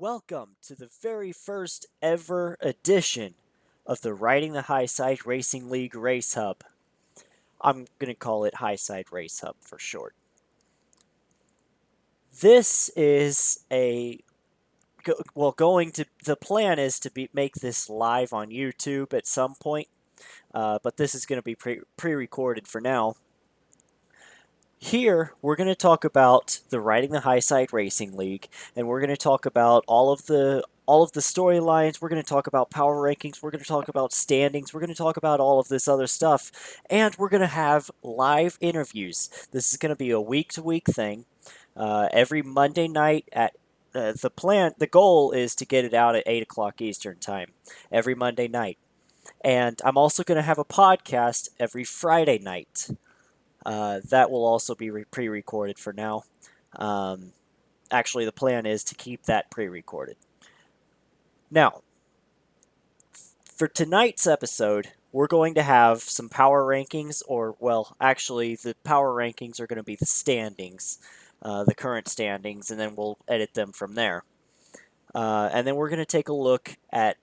Welcome to the very first ever edition of the Riding the High Side Racing League Race Hub. I'm going to call it High Side Race Hub for short. This is the plan is to make this live on YouTube at some point, but this is going to be pre-recorded for now. Here, we're going to talk about the Riding the High Side Racing League, and we're going to talk about all of the storylines. We're going to talk about power rankings. We're going to talk about standings. We're going to talk about all of this other stuff, and we're going to have live interviews. This is going to be a week-to-week thing. Every Monday night at the goal is to get it out at 8 o'clock Eastern Time every Monday night. And I'm also going to have a podcast every Friday night. That will also be pre-recorded for now. Actually, the plan is to keep that pre-recorded. Now, for tonight's episode, we're going to have some power rankings, actually, the power rankings are going to be the standings, the current standings, and then we'll edit them from there. And then we're going to take a look at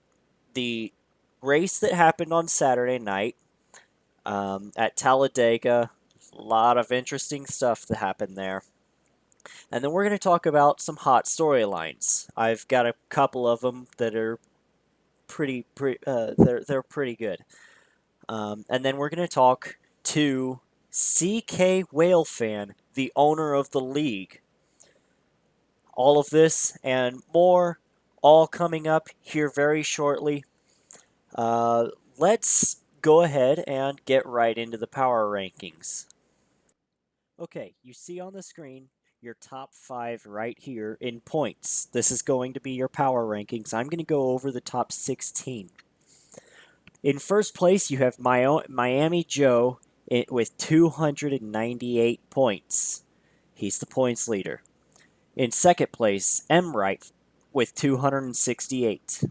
the race that happened on Saturday night at Talladega. A lot of interesting stuff that happened there. And then we're going to talk about some hot storylines. I've got a couple of them that are they're pretty good. And then we're going to talk to CK Whale Fan, the owner of the league. All of this and more, all coming up here very shortly. Let's go ahead and get right into the power rankings. Okay, you see on the screen your top 5 right here in points. This is going to be your power rankings. I'm going to go over the top 16. In first place, you have Miami Joe with 298 points. He's the points leader. In second place, Emright with 268.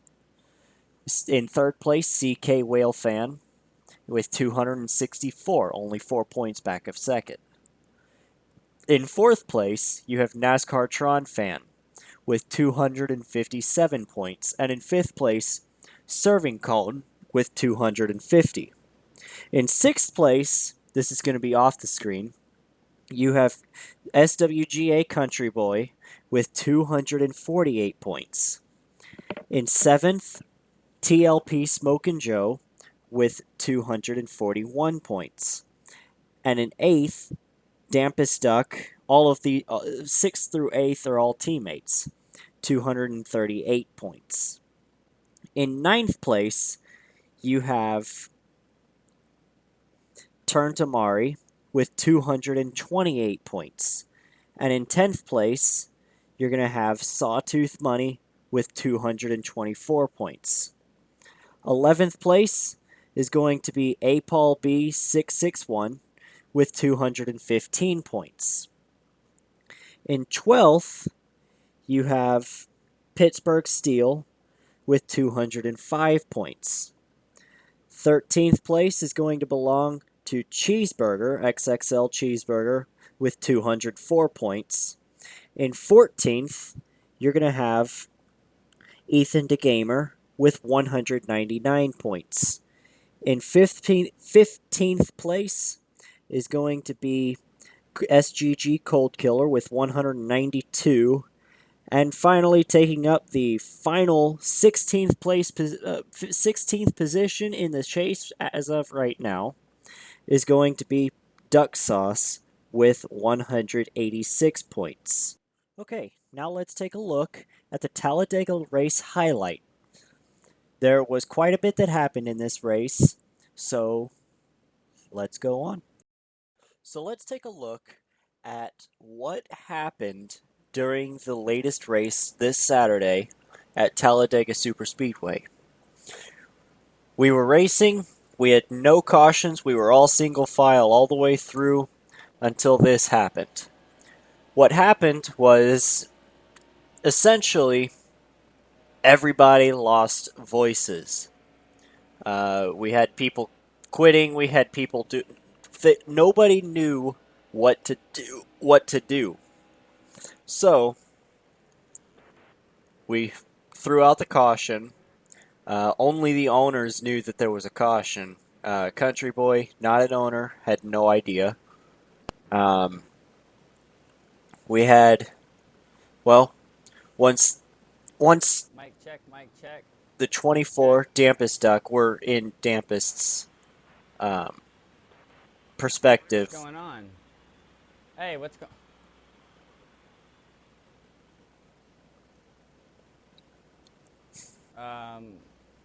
In third place, CK Whale Fan with 264, only 4 points back of second. In fourth place, you have NASCAR Tron Fan with 257 points. And in fifth place, Serving Cone with 250. In sixth place, this is going to be off the screen, you have SWGA Country Boy with 248 points. In seventh, TLP Smokin' Joe with 241 points. And in eighth, Dampest Duck, all of the 6th through 8th are all teammates, 238 points. In ninth place, you have Turn to Mari with 228 points. And in 10th place, you're going to have Sawtooth Money with 224 points. 11th place is going to be Paul B661 with 215 points. In 12th, you have Pittsburgh Steel with 205 points. 13th place is going to belong to Cheeseburger, XXL Cheeseburger, with 204 points. In 14th, you're going to have Ethan DeGamer with 199 points. In 15th place is going to be SGG Cold Killer with 192. And finally, taking up the final 16th position in the chase as of right now is going to be Duck Sauce with 186 points. Okay, now let's take a look at the Talladega race highlight. There was quite a bit that happened in this race, so let's go on. So let's take a look at what happened during the latest race this Saturday at Talladega Superspeedway. We were racing, we had no cautions, we were all single file all the way through until this happened. What happened was essentially everybody lost voices. We had people quitting, we had people nobody knew what to do. So We threw out the caution. Only the owners knew that there was a caution. Country Boy, not an owner, had no idea. We had, well, once Mic check, mic check. the 24 dampest duck were in dampest's perspective. What's going on? Hey, what's going?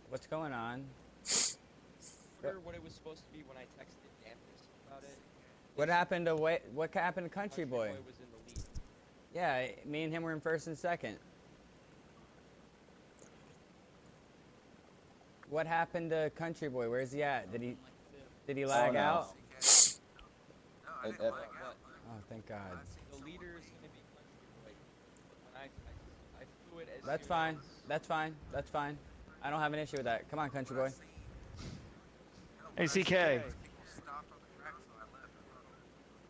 What's going on? What it was supposed to be when I texted Dampus about it. What happened to Country Boy? Was in the lead. Yeah, me and him were in first and second. What happened to Country Boy? Where's he at? Did he lag no. out? It- But Oh, thank God. the leader is gonna be Country Boy. And I flew it as That's soon fine. as- That's fine. That's fine. I don't have an issue with that. Come on, Country Boy. Hey, CK.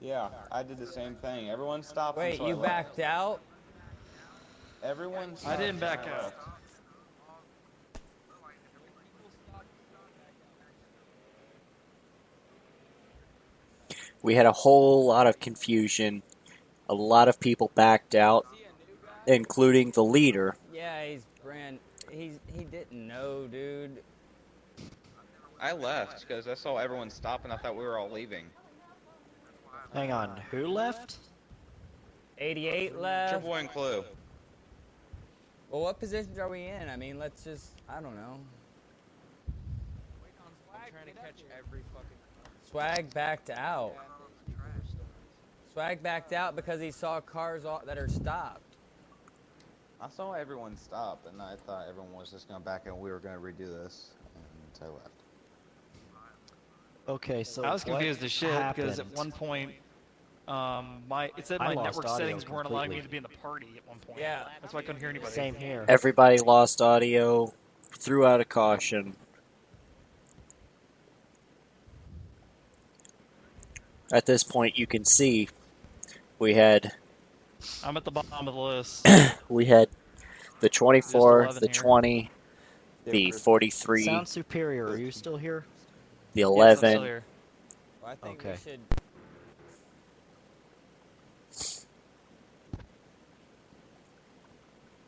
Yeah, I did the same thing. Everyone stopped. Wait, until I you left. backed out? Everyone. I didn't stopped back until I out. left. We had a whole lot of confusion. A lot of people backed out, including the leader. Yeah, he didn't know, dude. I left because I saw everyone stop and I thought we were all leaving. Hang on, who left? 88 left. Triple and Clue. Well, what positions are we in? I mean, let's just, I don't know. I'm trying to catch every fucking. Swag backed out. Swag backed out because he saw cars that are stopped. I saw everyone stop and I thought everyone was just gonna back and we were gonna redo this, and so I left. Okay, so I was what confused as shit because at happened? one point, it said I my lost network audio settings weren't allowing me completely. to be in the party at one point. Yeah. That's why I couldn't hear anybody. Same here. Everybody lost audio, threw out a caution. At this point, you can see we had I'm at the bottom of the list. the 24, 11 the here. 20, the Yeah, 43, Sound Superior, are you still here? the Yes, I'm 11. still here. Well, I think Okay. we should.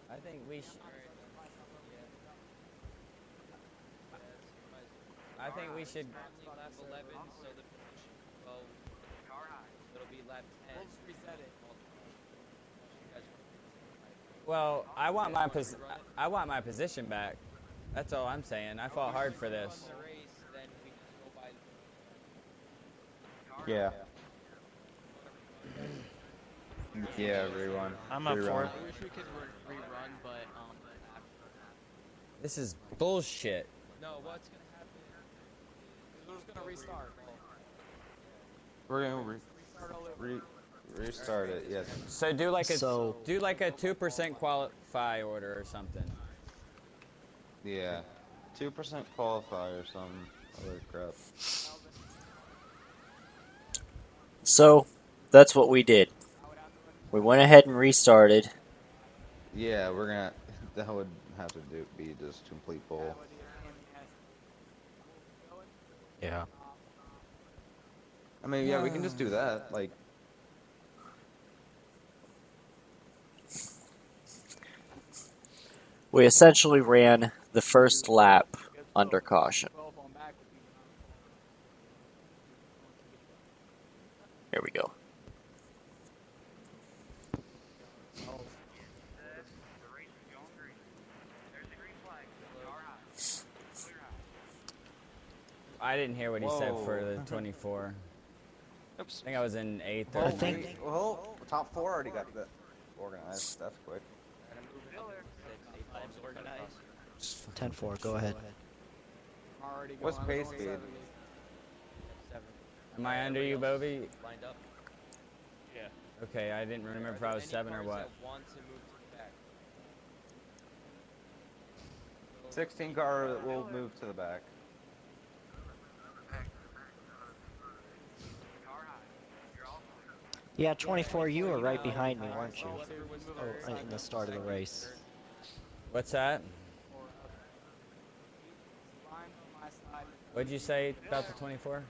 I think we should. I think we should. Lap 11, so the position 12. It'll be lap 10. We'll just reset it. Well, I want my position back. That's all I'm saying. I fought hard for this. The race, then we can go by Yeah. Yeah, everyone. I'm up for it. I wish we could rerun, but This is bullshit. no. What's gonna happen? We're just gonna restart. We're gonna restart it. Yes. So do like a So- 2% qualify order or something. Yeah. 2% qualify or some other crap. So, that's what we did. We went ahead and restarted. Yeah, we're gonna. That would have to be just complete bull. Yeah. I mean, yeah, we can just do that. Like, We essentially ran the first lap under caution. Here we go. I didn't hear what he said for Whoa. the 24. I Oops. think I was in 8th or I think- well, top 4 already got that organized. That's quick. 10-4, go ahead. What's pace speed? Am I under you, Bovey? Lined up. Yeah. Okay, I didn't remember if I was 7 or what. 16 car will move to the back. Yeah, 24, you were right behind me, weren't you? Oh, in the start of the race. What's that? What'd you say about the 24?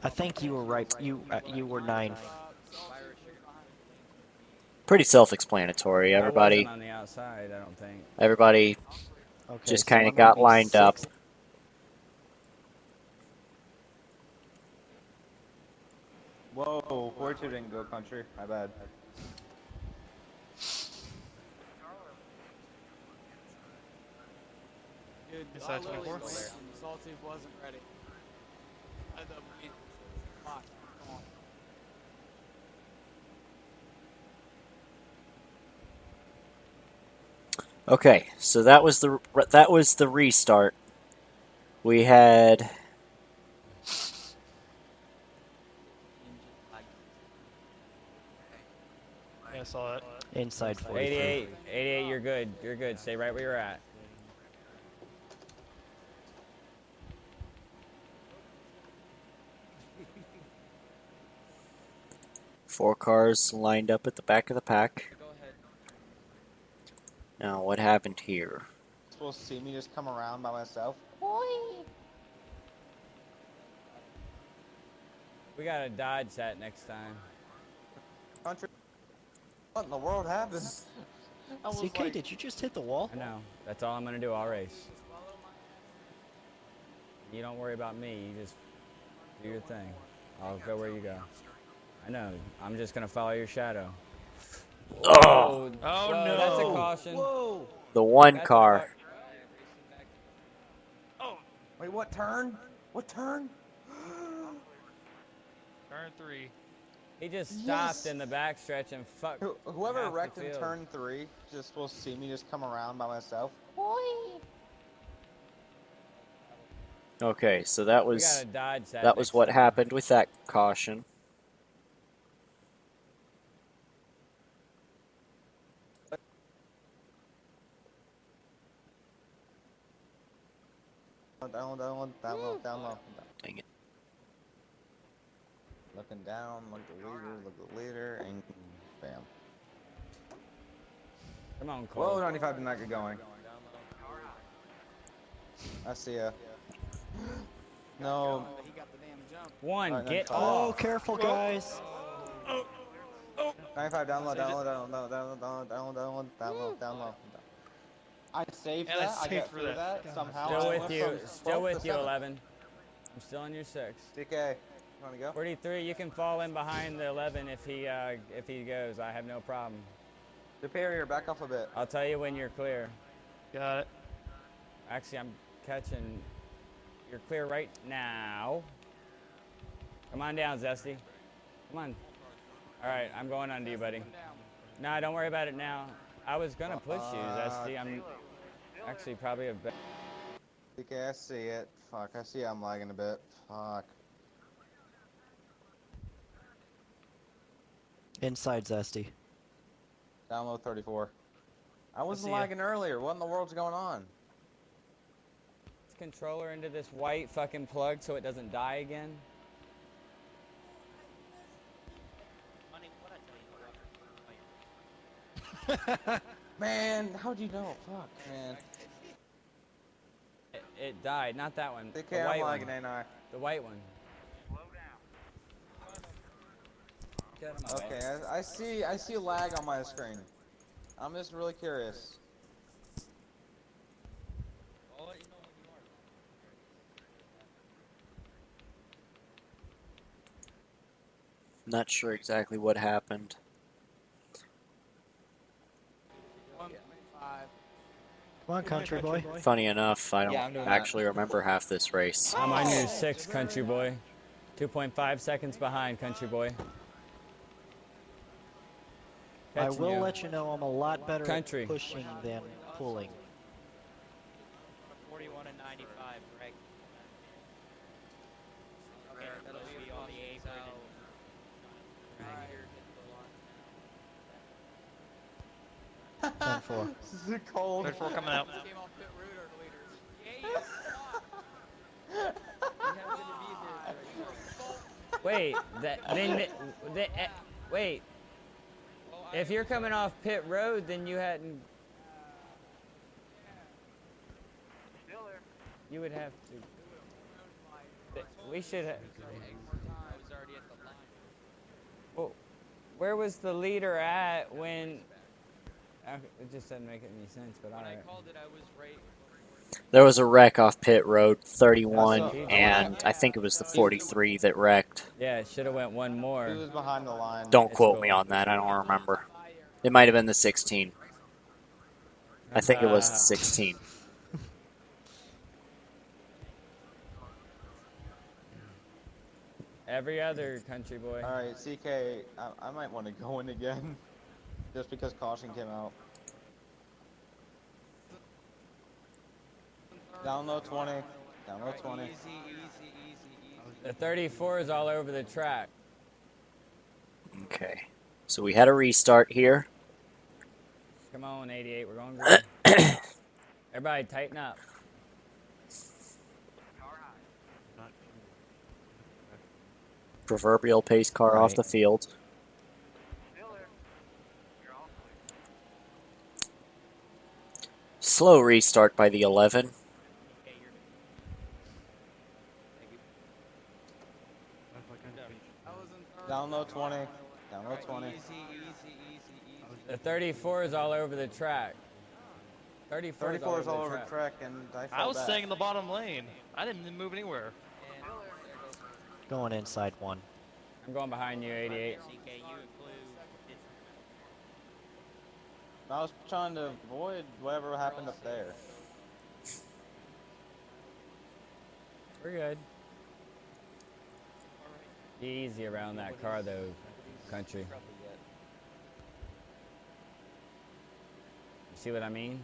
I think you were right. You were 9. Pretty self-explanatory. I Everybody, wasn't on the outside, I don't think. everybody Okay, just so kind I'm of gonna got be lined up. 6. Whoa, 42 didn't go country. My bad. Dude, Is I that literally 24? blinked and Sawtooth wasn't ready. I had to wait. Fuck, come on. Okay, so that was the restart. We had Yeah, I saw it. Inside 43. 88, 88, you're good. You're good. Stay right where you're at. four cars lined up at the back of the pack. Go ahead. Now, what happened here? Supposed to see me just come around by myself. We gotta dodge that next time. Country. What in the world happened? I was CK, like, did you just hit the wall? I know. That's all I'm gonna do all race. You don't worry about me. You just do your thing. I'll go where you go. I know. I'm just gonna follow your shadow. Oh, Oh, Whoa, no. that's a caution. Whoa! the one That's a car. wait, what turn? What turn? Turn 3. He just stopped Yes. in the backstretch and fucked. Whoever half the wrecked in field. turn 3 just supposed to see me just come around by myself. Okay, so that We was gotta dodge that. that was next what time. happened with that caution. Down low. Dang it. Looking down, look at the leader, and bam. Come on, Cole. Whoa, 95 did not get going. I see ya. No. But he got the damn jump. One, Alright, get 95. Oh, off. careful, guys! 95 down low. I saved And I that. I saved got for through that. that somehow. Still I with went you. from Still 12 with to you, 7. 11. I'm still in your 6. DK, you wanna go? 43, you can fall in behind the 11 if he goes. I have no problem. Superior, back off a bit. I'll tell you when you're clear. Got it. Actually, I'm catching. You're clear right now. Come on down, Zesty. Come on. All right, I'm going on to you, buddy. Nah, don't worry about it now. I was gonna push you, Zesty. I'm actually probably a bit. DK, I see it. Fuck, I see I'm lagging a bit. Fuck. Inside Zesty. Down low 34. I wasn't see ya. lagging earlier. What in the world's going on? Controller into this white fucking plug so it doesn't die again. Man, how'd you know? Fuck, man. It died, not that one. The DK, I'm white lagging, one. ain't I? The white one. Get out of my way. Okay, I see lag on my screen. I'm just really curious. I'll let you know when you are. Not sure exactly what happened. 1.5. Come on, country boy. Funny enough, I Yeah, I'm don't doing actually remember half this race. I'm on your 6, country boy. 2.5 seconds behind, country boy. I Catching will you. let you know I'm a lot better Country. at pushing than pulling. 41 and 95, Greg. Okay, that'll be on the apron. Right here, hit the line. 10-4. This is cold. 34 coming out. Came off pit road or leaders. Yeah, you happened to be there. Wait, wait. Well, If you're coming off pit road, then you hadn't. You would have to. We should have. I was already at the line. Well, where was the leader at when? It just doesn't make any sense, but When I alright. called it, I was right. There was a wreck off pit road 31, That's a- and I think it was the 43 that wrecked. Yeah, it should have went one He more. was behind the line. Don't It's quote me cool. on that. I don't remember. It might have been the 16. I think it was the 16. Every other country boy. All right, CK, I might want to go in again, just because caution came out. Down low 20. Down low 20. Easy, easy, easy, easy. The 34 is all over the track. Okay. So we had a restart here. Come on, 88, we're going green. Everybody tighten up. Proverbial pace car off Right. the field. Slow restart by the 11. I was in third. Down low 20. Down low 20. Easy, easy, easy, easy. The 34 is all over the track. 34 is all 34 is all over over the track. track, and I felt I was bad. staying in the bottom lane. I didn't move anywhere. And there goes Going inside one. I'm going behind you, 88. CK, you flew. I was trying to avoid whatever happened up there. We're good. Easy around that car, though, country. You see what I mean?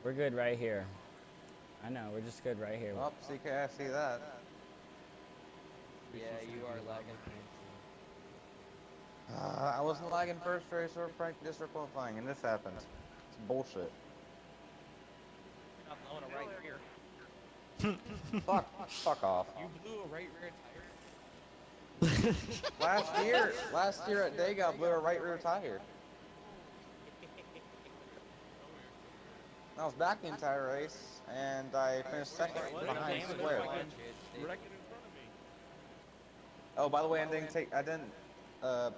We're good right here. I know, we're just good right here. Oh, CK, I see that. Yeah, you are lagging. I wasn't lagging first race or practice or qualifying, and this happened. It's bullshit. You're not blowing a right rear. Fuck off. You blew a right rear tire. Last year at Dega, I blew a right rear tire. I was back the entire race, and I finished second behind Square. Oh, by the way, I didn't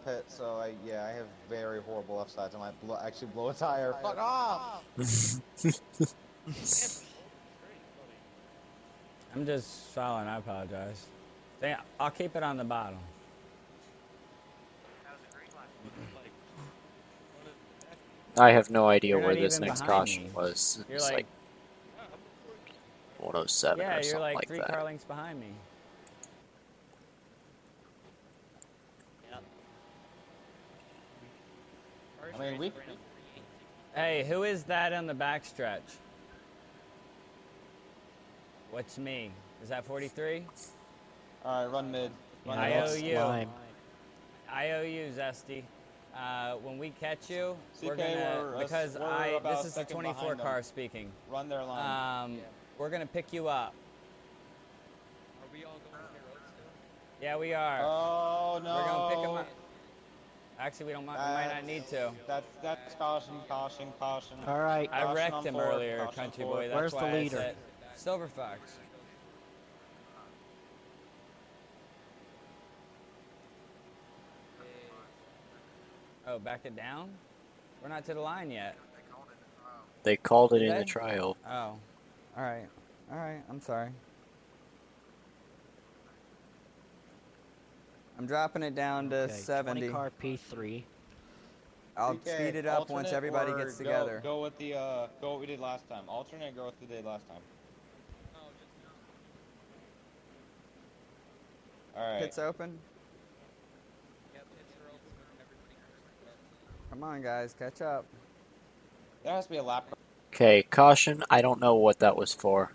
pit, so I have very horrible left sides. I might actually blow a tire. Fuck off! I'm just following, I apologize. I'll keep it on the bottom. I have no idea You're where not this even next behind caution me. was. You're It's like, like 107 yeah, or you're something like like 3 that. car lengths behind me. I mean, we. Hey, who is that on the backstretch? What's me? Is that 43? Alright, run mid. Run I mid. owe you. Lime. I owe you, Zesty. When we catch you, we're CK, gonna we're because about this is the second 24 behind them. car speaking. Run their line. We're gonna pick you up. Are we all going here still? Yeah, we are. Oh no! We're gonna pick them up. Actually, we might not need to. That's caution. All right. I Caution wrecked on him forward, earlier, caution country forward. boy. That's Where's the why leader? I said Silver Fox. Oh, back it down? We're not to the line yet. They called it Did in they? the trial. Oh. All right. All right. I'm sorry. I'm dropping it down to Okay, 70. 20 car P3. I'll CK, speed it up once alternate everybody or gets together. Go with what we did last time. Alternate, go with what we did last time. No, just All right. Pits open. yep, pits are open and everybody can start. Come on, guys. Catch up. There has to be a lap. Okay, caution. I don't know what that was for.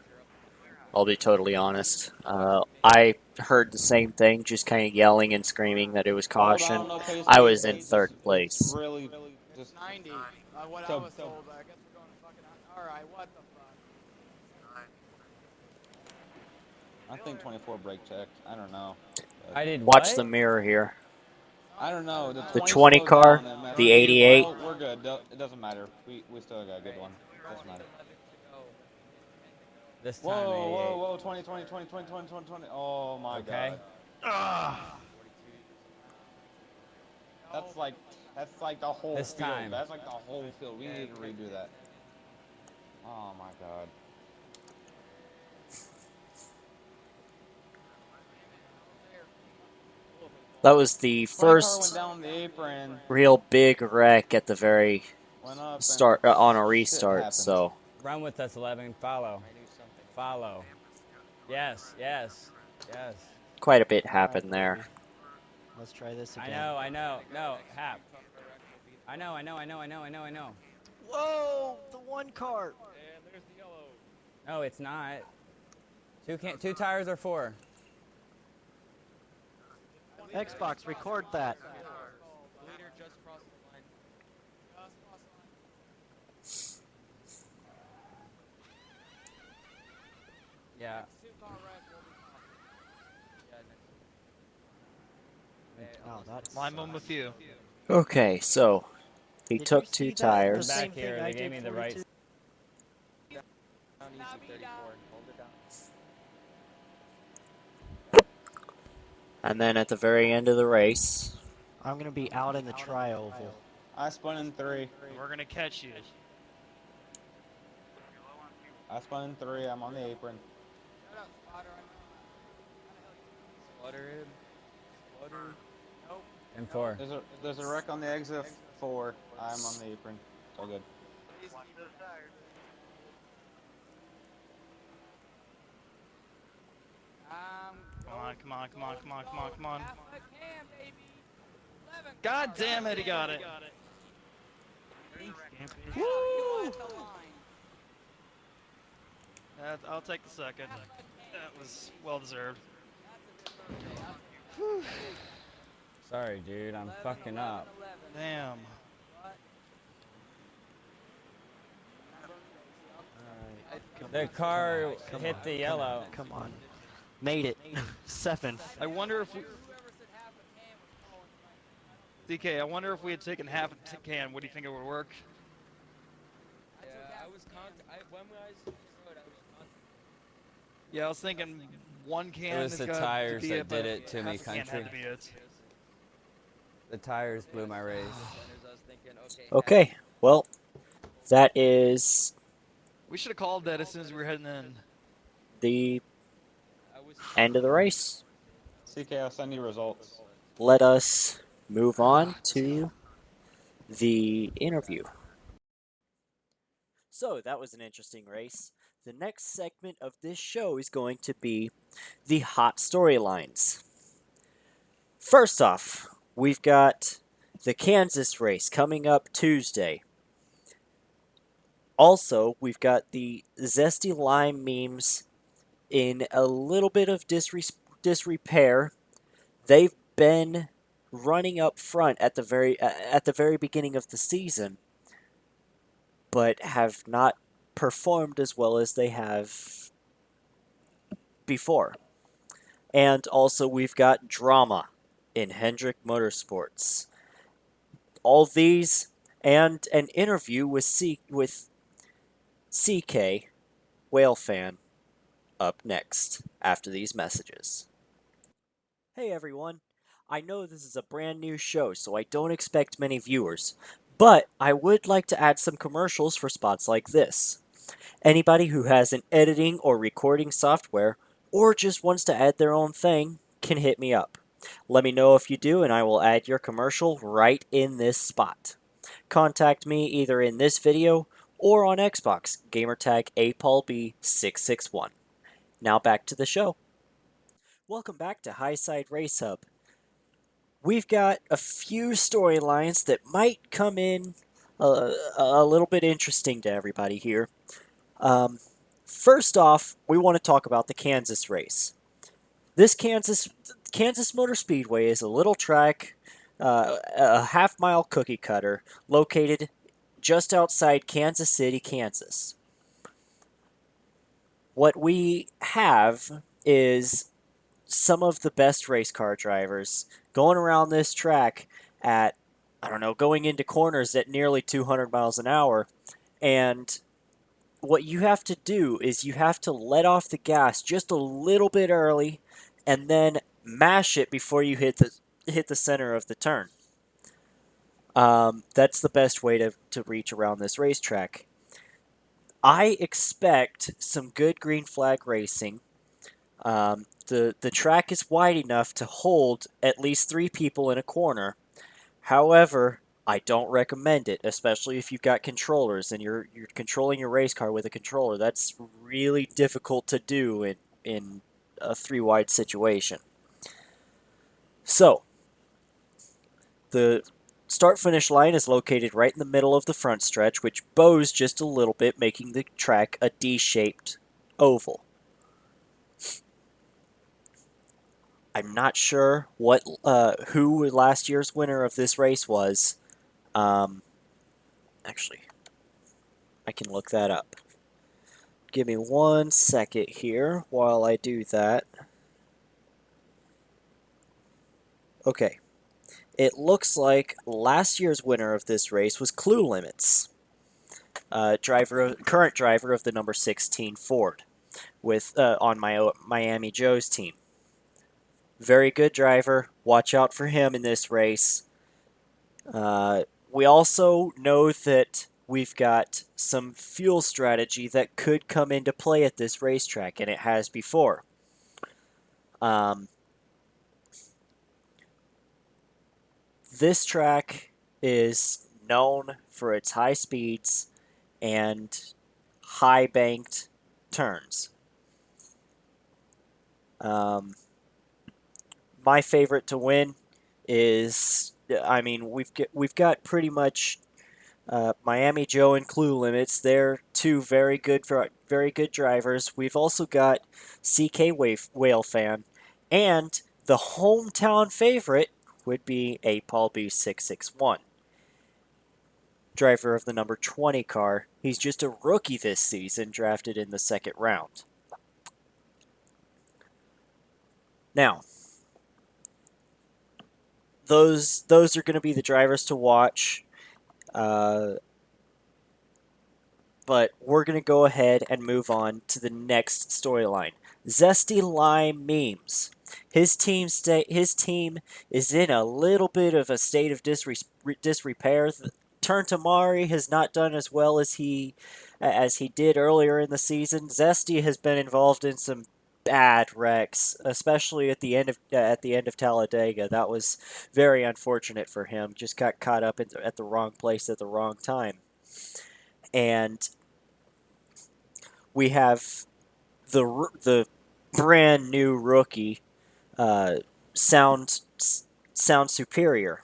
I'll be totally honest. I heard the same thing, just kind of yelling and screaming that it was caution. Hold on, okay, I was so in it's- third it's place. Really, just 90. What I So- was told. I guess we're going to fucking. Alright, what the fuck? I think 24 brake checked. I don't know. I did Watch what? the mirror here. I don't know. The The 20 20 slows car, down, man. the 88. Well, we're good. It doesn't matter. We still got a good one. Doesn't matter. 11 to go. This Whoa, time, 88. whoa, whoa! 20, 20, 20, 20, 20, 20, 20. Oh my Okay. God. Ah! 42. That's like the whole This field. time. That's like the whole field. We need to redo that. Oh my God. That was the 20 car went first down the apron. real big wreck at the very Went up. start and on a shit restart. happened. So Run with us, 11. Follow. I knew something. Follow. Yes, yes, yes. quite a bit happened there. Let's try this I again. know, I know. No, Hap. Car wreck will be I know, I know, I know, I know, I know, I know. Whoa! The one car. And there's the yellow. No, it's not. Two tires or four? Xbox, record that. the leader just crossed the line. Yeah. Two-car wreck will be possible. Yeah, next. Oh, that's. I'm with you. Okay, so he Did took you 2 see that? tires. The same Back here, thing they I gave did me the right. 42. Down easy 34 and hold it down. And then at the very end of the race, I'm gonna be out in the tri-oval. I spun in 3. We're gonna catch you. I spun in 3. I'm on the apron. Shut up, spotter. Spotter him. Spotter. Nope. And four. There's a wreck on the exit 4. I'm on the apron. It's all good. Please keep those tires. Come on, come on, come on, come on, come on, come on. Half a cam, baby. 11. God damn it, he got it. Woo! You at the line. I'll take the second. That was well deserved. Sorry, dude. I'm fucking up. Damn. The car Come hit on, the come yellow. on, come on. Made it. 7th. I wonder if we. DK, I wonder if we had taken half a can, what do you think it would work? Yeah, I was when I was I was Yeah, I was thinking one can It was is the gonna tires be that it, but did it to me, half a can country. had to be it. The tires blew my race. I was thinking, okay, well, that is We should have called that as soon as we were heading in. the I was end of the race. CK, I'll send you results. Let us move on to the interview. So that was an interesting race. The next segment of this show is going to be the hot storylines. First off, we've got the Kansas race coming up Tuesday. Also, we've got the Zesty Lime memes in a little bit of disrepair. They've been running up front at the very beginning of the season, but have not performed as well as they have before. And also, we've got drama in Hendrick Motorsports. All these and an interview with CK, Whale Fan, up next after these messages. Hey everyone, I know this is a brand new show, so I don't expect many viewers, but I would like to add some commercials for spots like this. Anybody who has an editing or recording software, or just wants to add their own thing, can hit me up. Let me know if you do, and I will add your commercial right in this spot. Contact me either in this video or on Xbox, gamertag APaulB661. Now back to the show. Welcome back to Highside Race Hub. We've got a few storylines that might come in a little bit interesting to everybody here. First off, we want to talk about the Kansas race. This Kansas Motor Speedway is a little track, a half-mile cookie cutter, located just outside Kansas City, Kansas. What we have is some of the best race car drivers going around this track at, I don't know, going into corners at nearly 200 miles an hour. And what you have to do is you have to let off the gas just a little bit early and then mash it before you hit the center of the turn. That's the best way to reach around this racetrack. I expect some good green flag racing. The track is wide enough to hold at least 3 people in a corner. However, I don't recommend it, especially if you've got controllers and you're controlling your race car with a controller. That's really difficult to do in a 3 wide situation. So, the start-finish line is located right in the middle of the front stretch, which bows just a little bit, making the track a D-shaped oval. I'm not sure who last year's winner of this race was. Actually, I can look that up. Give me 1 second here while I do that. Okay. It looks like last year's winner of this race was Clue Limits, current driver of the number 16 Ford, on my Miami Joe's team. Very good driver. Watch out for him in this race. We also know that we've got some fuel strategy that could come into play at this racetrack, and it has before. This track is known for its high speeds and high banked turns. My favorite to win is, I mean, we've got pretty much Miami Joe and Clue Limits. They're 2 very good drivers. We've also got CK Whale Fan, and the hometown favorite would be a Paul B661, driver of the number 20 car. He's just a rookie this season, drafted in the 2nd round. Now, those are going to be the drivers to watch. But we're going to go ahead and move on to the next storyline. Zesty Lime Memes. His team is in a little bit of a state of disrepair. Turn Tamari has not done as well as he did earlier in the season. Zesty has been involved in some bad wrecks, especially at the end of Talladega. That was very unfortunate for him. Just got caught up at the wrong place at the wrong time. And we have the brand new rookie, Sound Superior,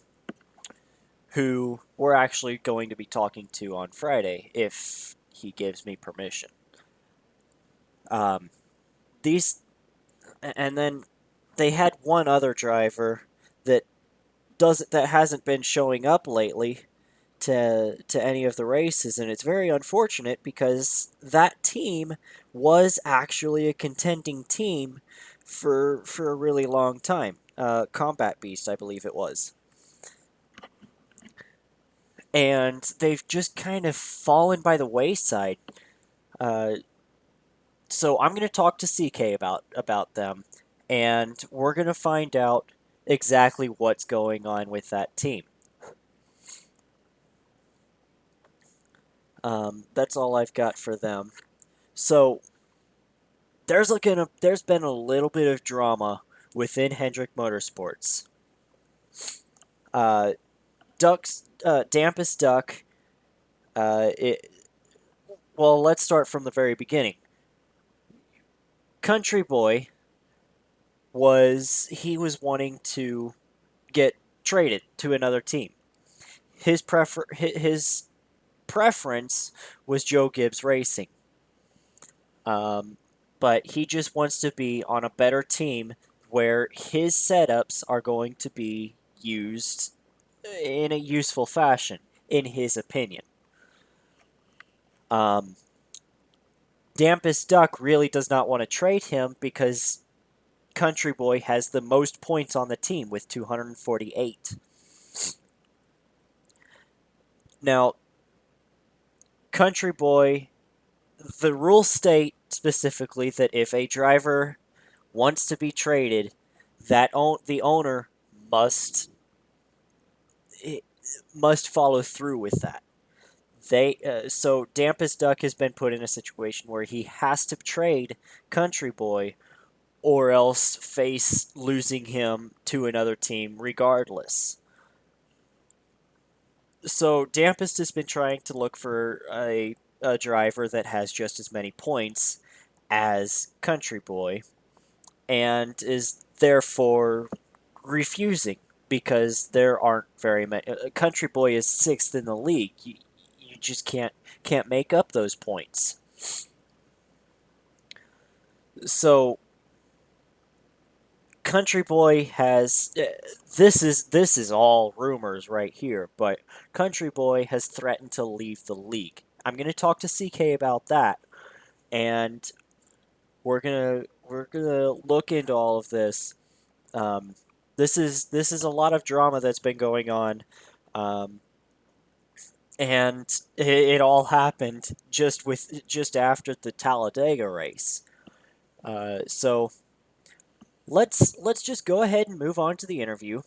who we're actually going to be talking to on Friday if he gives me permission. And then they had one other driver that hasn't been showing up lately to any of the races, and it's very unfortunate because that team was actually a contending team for a really long time. Combat Beast, I believe it was. And they've just kind of fallen by the wayside. So I'm going to talk to CK about them, and we're going to find out exactly what's going on with that team. That's all I've got for them. So there's been a little bit of drama within Hendrick Motorsports. Dampus Duck. Well, let's start from the very beginning. Country Boy was wanting to get traded to another team. His preference was Joe Gibbs Racing. But he just wants to be on a better team where his setups are going to be used in a useful fashion, in his opinion. Dampus Duck really does not want to trade him because Country Boy has the most points on the team with 248. Now, Country Boy, the rules state specifically that if a driver wants to be traded, the owner must follow through with that. So Dampus Duck has been put in a situation where he has to trade Country Boy or else face losing him to another team regardless. So Dampus has been trying to look for a driver that has just as many points as Country Boy and is therefore refusing because there aren't very many. Country Boy is 6th in the league. You just can't make up those points. So Country Boy has this is all rumors right here, but Country Boy has threatened to leave the league. I'm going to talk to CK about that, and we're gonna look into all of this. This is a lot of drama that's been going on, and it all happened just after the Talladega race. So let's just go ahead and move on to the interview,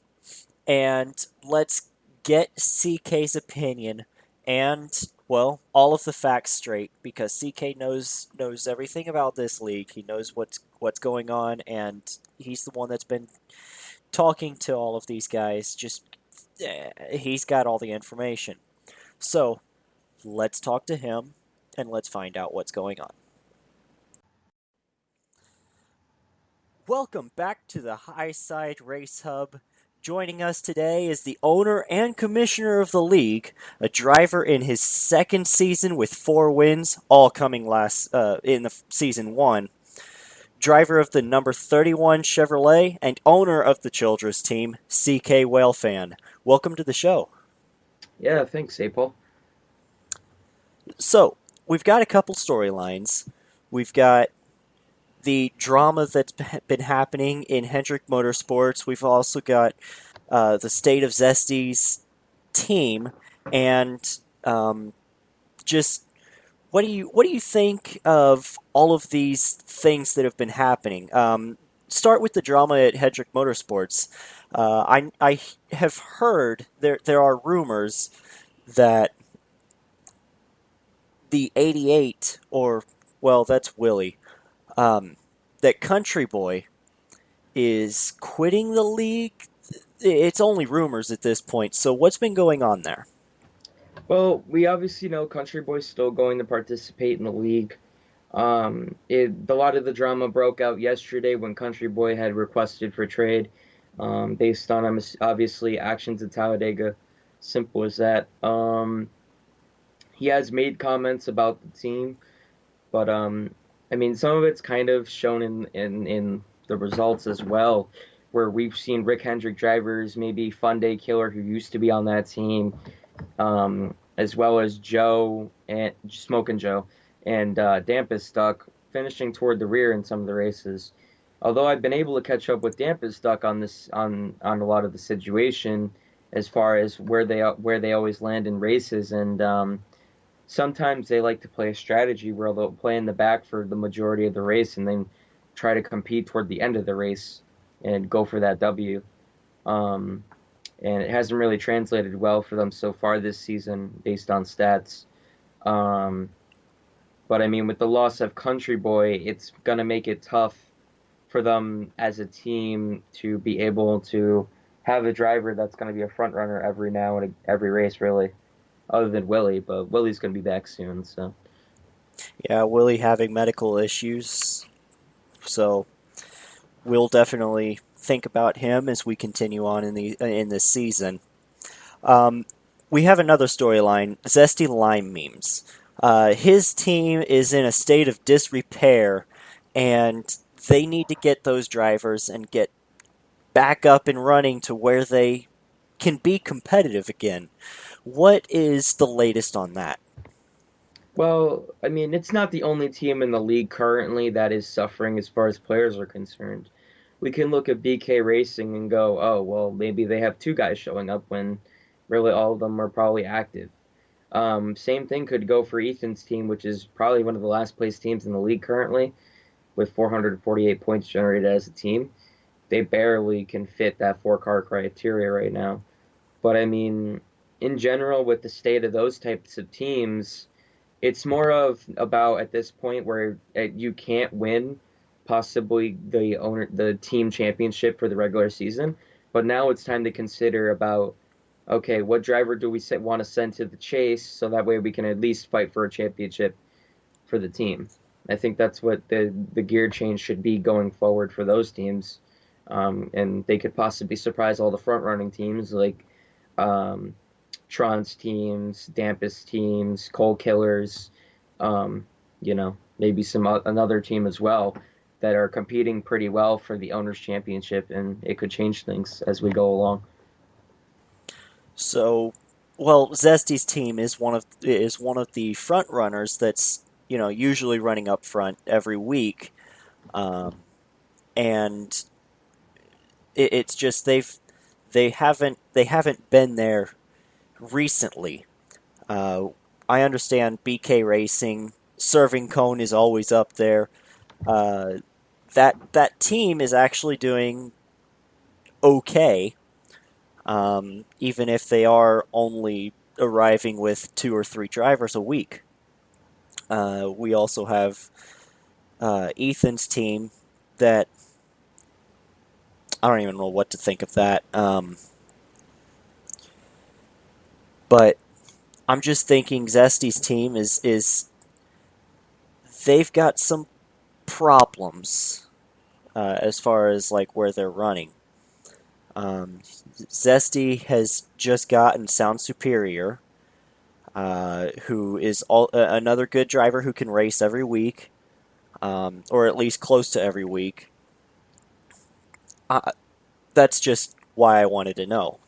and let's get CK's opinion and, well, all of the facts straight, because CK knows everything about this league. He knows what's going on, and he's the one that's been talking to all of these guys. He's got all the information. So let's talk to him and let's find out what's going on. Welcome back to the Highside Race Hub. Joining us today is the owner and commissioner of the league, a driver in his second season with 4 wins, all coming in the season 1. Driver of the number 31 Chevrolet and owner of the Childress team, CK Whalefan. Welcome to the show. Yeah, thanks, April. So, we've got a couple storylines. We've got the drama that's been happening in Hendrick Motorsports. We've also got the State of Zesty's team, and just what do you think of all of these things that have been happening? Start with the drama at Hendrick Motorsports. I have heard there are rumors that the 88, or, well, that's Willie, that Country Boy is quitting the league. It's only rumors at this point, so what's been going on there? Well, we obviously know Country Boy's still going to participate in the league. A lot of the drama broke out yesterday when Country Boy had requested for trade, based on obviously actions at Talladega. Simple as that. He has made comments about the team, but I mean, some of it's kind of shown in the results as well, where we've seen Rick Hendrick drivers, maybe Fun Day Killer, who used to be on that team, as well as Joe and Smokin' Joe and Dampus Duck finishing toward the rear in some of the races. Although I've been able to catch up with Dampus Duck on a lot of the situation as far as where they always land in races, and sometimes they like to play a strategy where they'll play in the back for the majority of the race and then try to compete toward the end of the race and go for that W. And it hasn't really translated well for them so far this season based on stats. But I mean, with the loss of Country Boy, it's going to make it tough for them as a team to be able to have a driver that's going to be a front runner every race, really. Other than Willie, but Willie's going to be back soon, so. Yeah, Willie having medical issues, so we'll definitely think about him as we continue on in this season. We have another storyline, Zesty Lime Memes. His team is in a state of disrepair, and they need to get those drivers and get back up and running to where they can be competitive again. What is the latest on that? Well, I mean, it's not the only team in the league currently that is suffering as far as players are concerned. we can look at BK Racing and go, oh, well, maybe they have two guys showing up when really all of them are probably active. Same thing could go for Ethan's team, which is probably one of the last place teams in the league currently, with 448 points generated as a team. They barely can fit that 4-car criteria right now. But I mean, in general, with the state of those types of teams, it's more of about at this point where you can't win possibly the team championship for the regular season, but now it's time to consider about, okay, what driver do we want to send to the chase so that way we can at least fight for a championship for the team. I think that's what the gear change should be going forward for those teams, and they could possibly surprise all the front running teams like um, Tron's teams, Dampus teams, Coal Killers, maybe another team as well that are competing pretty well for the owners championship, and it could change things as we go along. So, well, Zesty's team is one of the front runners that's usually running up front every week, and it's just they haven't been there recently. I understand BK Racing, Serving Cone is always up there. That team is actually doing okay, even if they are only arriving with 2 or 3 drivers a week. We also have Ethan's team that I don't even know what to think of that. But I'm just thinking Zesty's team is they've got some problems as far as like where they're running. Zesty has just gotten Sound Superior, who is another good driver who can race every week, or at least close to every week. That's just why I wanted to know.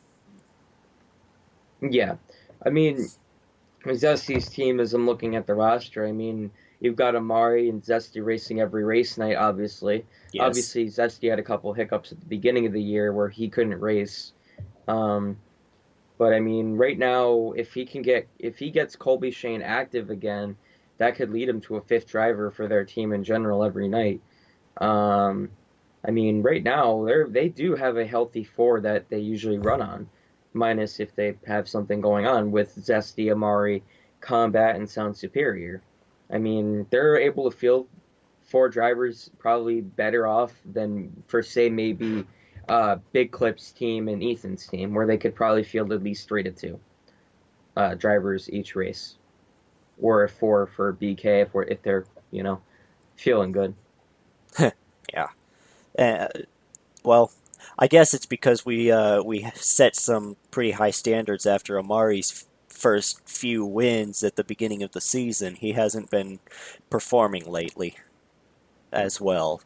Yeah, I mean, Zesty's team, as I'm looking at the roster, I mean, you've got Amari and Zesty racing every race night, obviously. Yes. Obviously, Zesty had a couple hiccups at the beginning of the year where he couldn't race. But I mean, right now, if he gets Colby Shane active again, that could lead him to a 5th driver for their team in general every night. I mean, right now they do have a healthy 4 that they usually run on, minus if they have something going on with Zesty, Amari, Combat, and Sound Superior. I mean, they're able to field 4 drivers probably better off than for say maybe Big Clip's team and Ethan's team, where they could probably field at least 3 to 2 drivers each race, or 4 for BK if they're feeling good. Yeah. Well, I guess it's because we set some pretty high standards after Amari's first few wins at the beginning of the season. He hasn't been performing lately as well.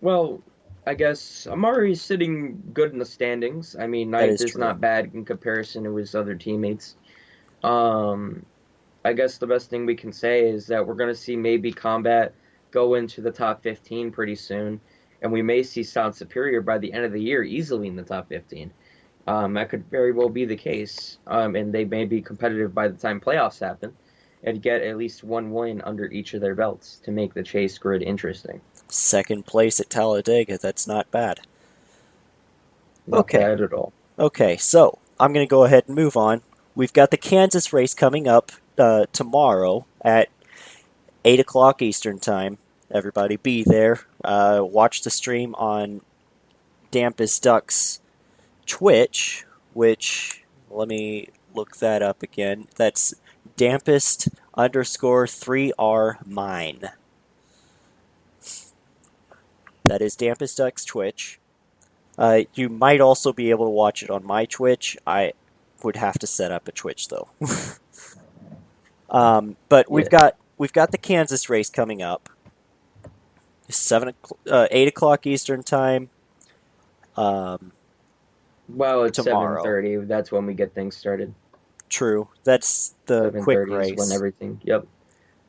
Well, I guess Amari's sitting good in the standings. I mean, That Knight is is true. not bad in comparison to his other teammates. Um, I guess the best thing we can say is that we're going to see maybe Combat go into the top 15 pretty soon, and we may see Sound Superior by the end of the year easily in the top 15. That could very well be the case, and they may be competitive by the time playoffs happen and get at least 1 win under each of their belts to make the chase grid interesting. Second place at Talladega, that's not bad. Not Okay. bad at all. Okay, so I'm going to go ahead and move on. We've got the Kansas race coming up tomorrow at 8 o'clock Eastern Time. Everybody be there. Watch the stream on Dampus Duck's Twitch, which, let me look that up again. That's Dampest_3R Mine. That is Dampus Duck's Twitch. You might also be able to watch it on my Twitch. I would have to set up a Twitch though. But we've got the Kansas race coming up. 8 o'clock Eastern Time. Well, it's Tomorrow. 7:30. That's when we get things started. True. That's the quick 7:30 is when race. everything. Yep.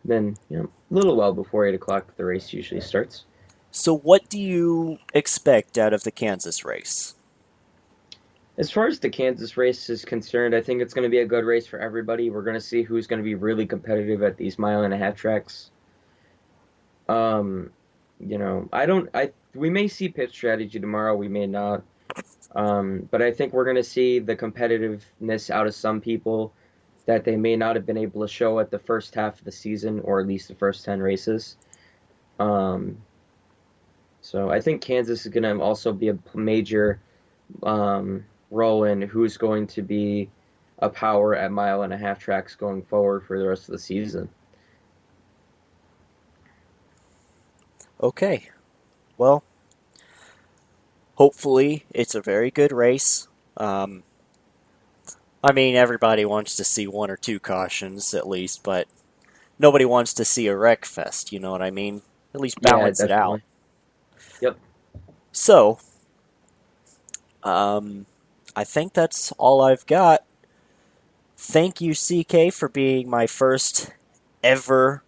Then, a little while before 8 o'clock, the race usually starts. So, what do you expect out of the Kansas race? As far as the Kansas race is concerned, I think it's going to be a good race for everybody. We're going to see who's going to be really competitive at these mile-and-a-half tracks. We may see pit strategy tomorrow, we may not. But I think we're going to see the competitiveness out of some people that they may not have been able to show at the first half of the season, or at least the first 10 races. So I think Kansas is going to also be a major role in who's going to be a power at mile-and-a-half tracks going forward for the rest of the season. Okay. Well, hopefully it's a very good race. I mean, everybody wants to see 1 or 2 cautions at least, but nobody wants to see a wreck fest, you know what I mean? At least balance it out. Yep. So, I think that's all I've got. Thank you, CK, for being my first ever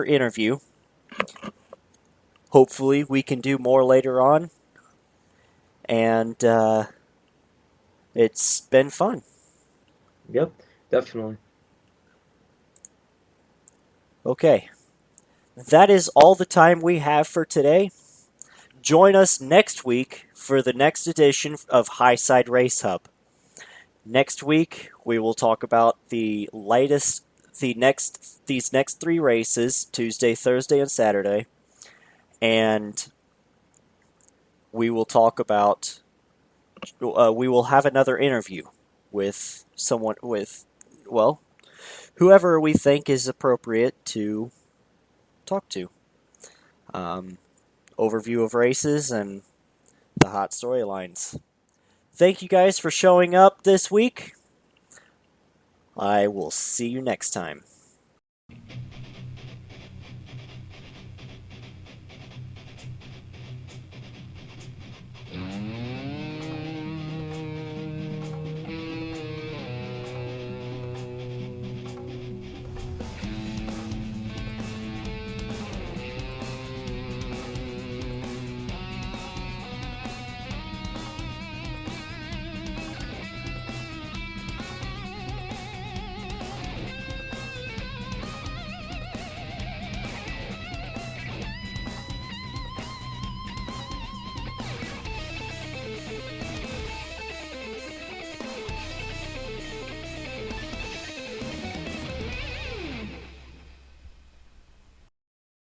interview. Hopefully we can do more later on. And it's been fun. Yep, definitely. Okay. That is all the time we have for today. Join us next week for the next edition of Highside Race Hub. Next week, we will talk about these next 3 races, Tuesday, Thursday, and Saturday. And we will talk about, we will have another interview with whoever we think is appropriate to talk to. Overview of races and the hot storylines. Thank you guys for showing up this week. I will see you next time.